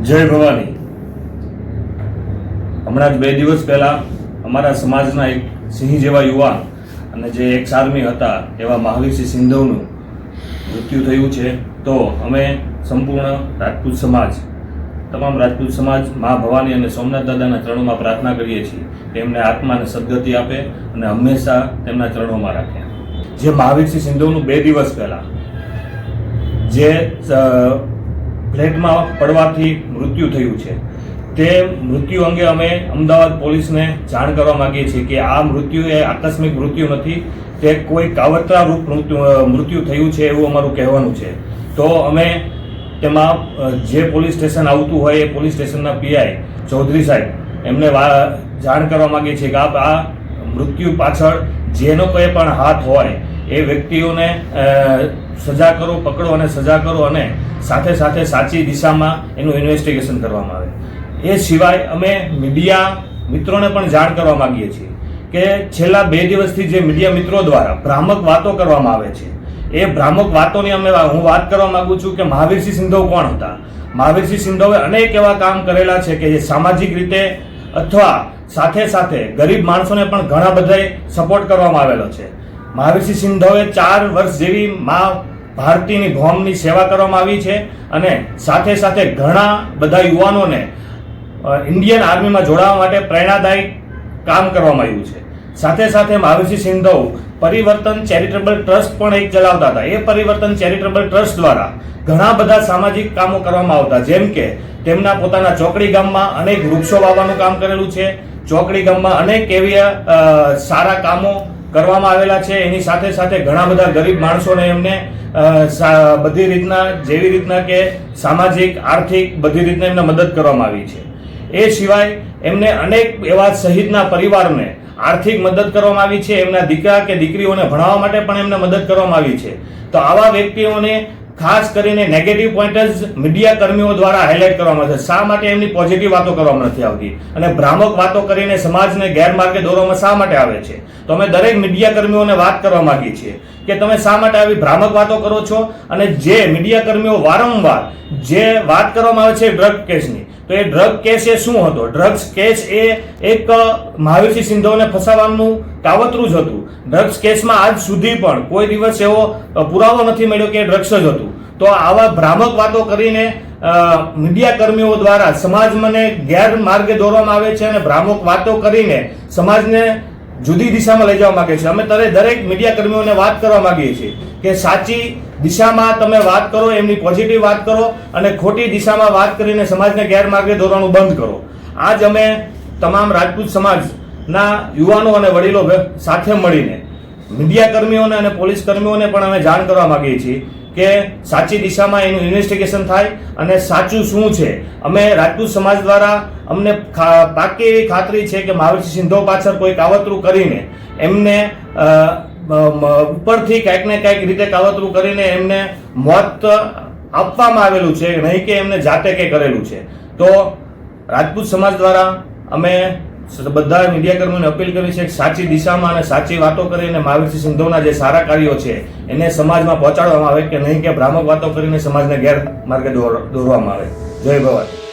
જય ભવાની। હમણાં જ 2 દિવસ પહેલા અમારા સમાજના એક સિંહ જેવા યુવાન અને જે એક્સ આર્મી હતા એવા મહાવીરસિંહ સિંધવનું મૃત્યુ થયું છે। તો અમે સંપૂર્ણ રાજપૂત સમાજ, તમામ રાજપૂત સમાજ મા ભવાની અને સોમનાથ દાદાના ચરણોમાં પ્રાર્થના કરીએ છીએ કે એમને આત્માને સદગતિ આપે અને હંમેશા તેમના ચરણોમાં રાખે। જે મહાવીરસિંહ સિંધવનું 2 દિવસ પહેલા જે ફ્લેટમાં પડવાથી મૃત્યુ થયું છે, તે મૃત્યુ અંગે અમે અમદાવાદ પોલીસને જાણ કરવા માંગીએ છીએ કે આ મૃત્યુ એ આકસ્મિક મૃત્યુ નથી, તે કોઈ કાવતરા રૂપ મૃત્યુ થયું છે એવું અમારું કહેવાનું છે। તો અમે તેમાં જે પોલીસ સ્ટેશન આવતું હોય એ પોલીસ સ્ટેશનના પીઆઈ ચૌધરી સાહેબ એમને જાણ કરવા માંગીએ છીએ કે આ મૃત્યુ પાછળ જેનો કોઈ પણ હાથ હોય એ વ્યક્તિઓને સજા કરો, પકડો અને સજા કરો અને સાથે સાથે સાચી દિશામાં એનું ઇન્વેસ્ટિગેશન કરવામાં આવે। એ સિવાય અમે મીડિયા મિત્રોને પણ જાણ કરવા માંગીએ છીએ કે છેલ્લા 2 દિવસથી જે મીડિયા મિત્રો દ્વારા ભ્રામક વાતો કરવામાં આવે છે, એ ભ્રામક વાતોની હું વાત કરવા માંગુ છું કે મહાવીરસિંહ સિંધવ કોણ હતા। મહાવીરસિંહ સિંધવે અનેક એવા કામ કરેલા છે કે જે સામાજિક રીતે અથવા સાથે સાથે ગરીબ માણસોને પણ ઘણા બધા સપોર્ટ કરવામાં આવેલો છે। મહાવીરસિંહ સિંધવે 4 વર્ષ જેવી મા ભારતીની ભૌમની સેવા કરવામાં આવી છે અને સાથે સાથે ઘણા બધા યુવાનોને ઇન્ડિયન આર્મીમાં જોડાવા માટે પ્રેરણાદાયી કામ કરવામાં આવ્યું છે। સાથે સાથે મહાવીરસિંહ સિંધવ પરિવર્તન ચેરિટેબલ ટ્રસ્ટ પણ એક ચલાવતા હતા। એ પરિવર્તન ચેરિટેબલ ટ્રસ્ટ દ્વારા ઘણા બધા સામાજિક કામો કરવામાં આવતા, જેમ કે તેમના પોતાના ચોકડી ગામમાં અનેક વૃક્ષો વાવવાનું કામ કરેલું છે। ચોકડી ગામમાં અનેક એવી સારા કામો કરવામાં આવેલા છે। એની સાથે સાથે ઘણા બધા ગરીબ માણસોને એમને બધી રીતના, જેવી રીતના કે સામાજિક, આર્થિક, બધી રીતના એમને મદદ કરવામાં આવી છે। એ સિવાય એમને અનેક એવા શહીદના પરિવારને આર્થિક મદદ કરવામાં આવી છે। એમના દીકરા કે દીકરીઓને ભણાવવા માટે પણ એમને મદદ કરવામાં આવી છે। તો આવા વ્યક્તિઓને ખાસ કરીને નેગેટિવ પોઈન્ટ જ મીડિયા કર્મીઓ દ્વારા હાઇલાઇટ કરવામાં આવે છે। શા માટે એમની પોઝિટિવ વાતો કરવામાં નથી આવતી અને ભ્રામક વાતો કરીને સમાજને ગેરમાર્ગે દોરવામાં શા માટે આવે છે? તો અમે દરેક મીડિયા કર્મીઓને વાત કરવા માંગીએ છીએ કે તમે શા માટે આવી ભ્રામક વાતો કરો છો? અને જે મીડિયા કર્મીઓ વારંવાર જે વાત કરવામાં આવે છે ડ્રગ કેસની, તો એ ડ્રગ કેસ એ શું હતો? ડ્રગ્સ કેસ એ એક મહાવીરસિંહ સિંધવને ફસાવવાનું કાવતરું જ હતું। ડ્રગ્સ કેસમાં આજ સુધી પણ કોઈ દિવસ એવો પુરાવો નથી મળ્યો કે ડ્રગ્સ જ હતું। તો આવા ભ્રામક વાતો કરીને મીડિયા કર્મીઓ દ્વારા સમાજને ગેરમાર્ગે દોરવામાં આવે છે અને ભ્રામક વાતો કરીને સમાજને જુદી દિશામાં લઈ જવા માંગે છે। અમે દરેક મીડિયા કર્મીઓને વાત કરવા માંગીએ છીએ કે સાચી દિશામાં તમે વાત કરો, એમની પોઝિટિવ વાત કરો અને ખોટી દિશામાં વાત કરીને સમાજને ગેરમાર્ગે દોરવાનું બંધ કરો। આજ અમે તમામ રાજપૂત સમાજના યુવાનો અને વડીલો સાથે મળીને મીડિયા કર્મીઓને અને પોલીસ કર્મીઓને પણ અમે જાણ કરવા માંગીએ છીએ કે સાચી દિશામાં એનું ઇન્વેસ્ટિગેશન થાય અને સાચું શું છે। અમે રાજપૂત સમાજ દ્વારા અમને પાકી એવી ખાતરી છે કે મહાવીરસિંહ સિંધવ પાછળ કોઈ કાવતરું કરીને એમને ઉપરથી કંઈક ને કંઈક રીતે કાવતરું કરીને એમને મોત આપવામાં આવેલું છે, નહીં કે એમને જાતે કંઈ કરેલું છે। તો રાજપૂત સમાજ દ્વારા અમે બધા મીડિયા કર્મીઓને અપીલ કરી છે કે સાચી દિશામાં અને સાચી વાતો કરીને મહાવીરસિંહ સિંધવના જે સારા કાર્યો છે એને સમાજમાં પહોંચાડવામાં આવે કે નહીં કે ભ્રામક વાતો કરીને સમાજને ગેરમાર્ગે દોરવામાં આવે। જય ભવાની।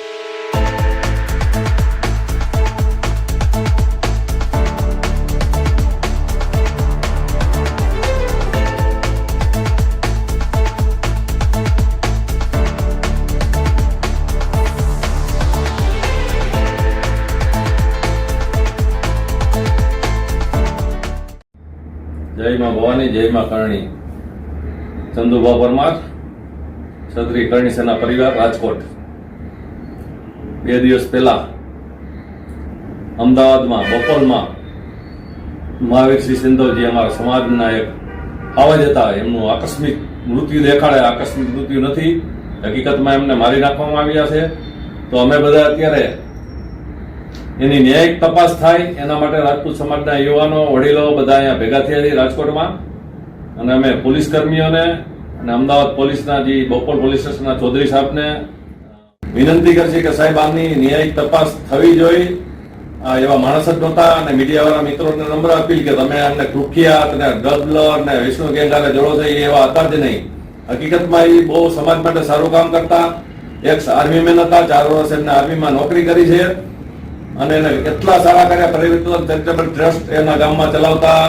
જય માં ભવાની, જય માં કરણી। ચંદુભા પરમાર, ક્ષત્રિય કરણી સેના પરિવાર, રાજકોટ। 2 દિવસ પહેલા અમદાવાદમાં બપોરમાં મહાવીરસિંહ સિંધવજી અમારા સમાજના એક આવાજ હતા, એમનું આકસ્મિક મૃત્યુ દેખાડે। આકસ્મિક મૃત્યુ નથી, હકીકતમાં એમને મારી નાખવામાં આવ્યા છે। તો અમે બધા અત્યારે એની ન્યાયિક તપાસ થાય એના માટે રાજપૂત સમાજના યુવાનો, વડીલો બધા અહીંયા ભેગા થયા છે રાજકોટમાં। અને અમે પોલીસ કર્મીઓને અને અમદાવાદ પોલીસના જે બોપલ પોલીસ સ્ટેશનના ચૌધરી સાહેબને વિનંતી કરશે કે સાહેબ આની ન્યાયિક તપાસ થવી જોઈએ। એવા માણસ જ નહોતા અને મીડિયાવાળા મિત્રોને નમ્ર અપીલ કે તમે અમને કુખ્યાત ને ડ્રગ ને વિષ્ણુ ગેંગ જોડો છો, એવા હતા જ નહીં। હકીકતમાં એ બહુ સમાજ માટે સારું કામ કરતા એક્સ આર્મીમેન હતા, 4 વર્ષ એમને આર્મીમાં નોકરી કરી છે અને એને એટલા સારા કર્યા. પરિવર્તન ચેરિટેબલ ટ્રસ્ટ એના ગામમાં ચલાવતા,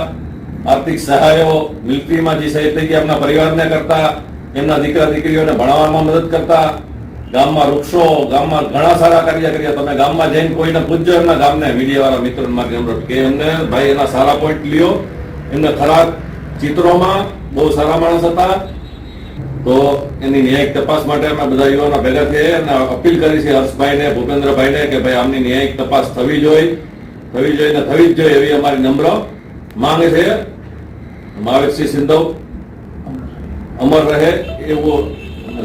આર્થિક સહાયો મિલિટરીમાં જે શહીદ થઈ ગયા એમના પરિવારને કરતા, એમના દીકરા દીકરીઓને ભણાવવામાં મદદ કરતા, ગામમાં વૃક્ષો, ગામમાં ઘણા સારા કાર્ય કર્યા. તમે ગામમાં જઈને કોઈને પૂછજો એમના ગામને, મીડિયાવાળા મિત્રોના માધ્યમથી, કે એમને ભાઈ એના સારા પોઈન્ટ લ્યો. એમને ખરાબ ચિત્રોમાં બહુ સારા માણસ હતા. તો એની ન્યાયિક તપાસ માટે અમે બધા યુવાનો ભેગા થઈએ અને અપીલ કરી છે હર્ષભાઈને, ભૂપેન્દ્રભાઈને, કે ભાઈ આમની ન્યાયિક તપાસ થવી જોઈએ ને થવી જ જોઈએ એવી અમારી નમ્ર માંગ છે. મહાવીરસિંહ સિંધવ અમર રહે એવું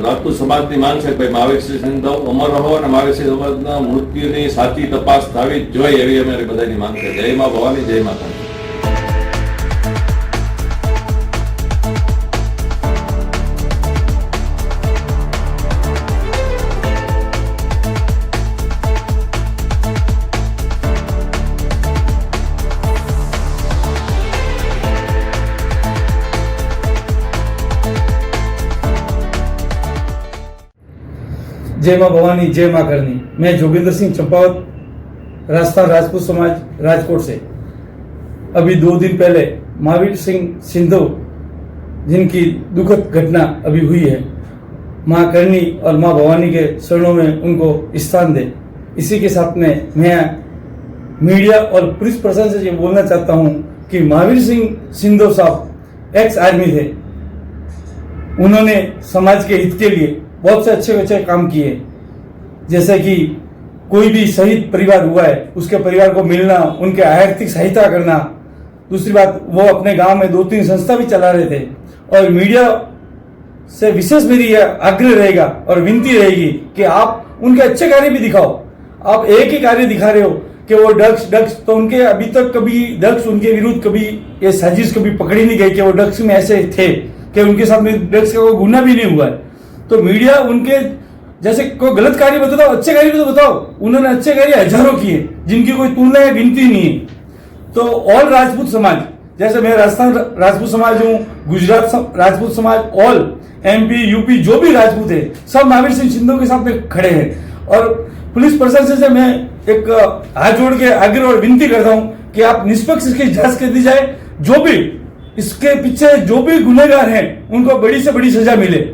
રાજપૂત સમાજની માંગ છે. ભાઈ મહાવીરસિંહ સિંધવ અમર રહો અને મહાવીરસિંહ સમાજના મૃત્યુની સાચી તપાસ થવી જ જોઈએ એવી અમારી બધાની માંગ છે. જય મા ભવાની, જય માતા. जय मां भवानी, जय मां करनी। मैं जोगिंदर सिंह चंपावत, राजस्थान राजपूत समाज, राजकोट से। अभी 2 दिन पहले महावीर सिंह सिंधव जिनकी दुखद घटना अभी हुई है, मां करनी और मां भवानी के शरणों में उनको स्थान दे। इसी के साथ में मैं मीडिया और पुलिस प्रशासन से ये बोलना चाहता हूं कि महावीर सिंह सिंधव साहब एक्स आर्मी थे। उन्होंने समाज के हित के लिए बहुत से अच्छे काम किए, जैसे कि कोई भी शहीद परिवार हुआ है उसके परिवार को मिलना, उनके आर्थिक सहायता करना। दूसरी बात, वो अपने गांव में 2-3 संस्था भी चला रहे थे। और मीडिया से विशेष मेरी यह आग्रह रहेगा और विनती रहेगी कि आप उनके अच्छे कार्य भी दिखाओ। आप एक ही कार्य दिखा रहे हो कि वो ड्रग्स, तो उनके अभी तक कभी ड्रग्स, उनके विरुद्ध कभी ये साजिश कभी पकड़ी नहीं गई कि वो ड्रग्स में ऐसे थे कि उनके साथ में ड्रग्स का कोई गुना भी नहीं हुआ है। तो मीडिया उनके जैसे कोई गलत कार्य बताओ, अच्छे कार्य भी तो बताओ। उन्होंने अच्छे कार्य हजारों किए जिनकी कोई तुलना या गिनती नहीं है। तो ऑल राजपूत समाज, जैसे मैं राजस्थान राजपूत समाज हूँ, गुजरात राजपूत समाज, ऑल MP UP जो भी राजपूत है, सब महावीर सिंह सिंधव के साथ में खड़े हैं। और पुलिस प्रशासन से मैं एक हाथ जोड़ के आग्रह और विनती करता हूँ कि आप निष्पक्ष इसकी जांच कर दी जाए। जो भी इसके पीछे जो भी गुनहगार हैं उनको बड़ी से बड़ी सजा मिले।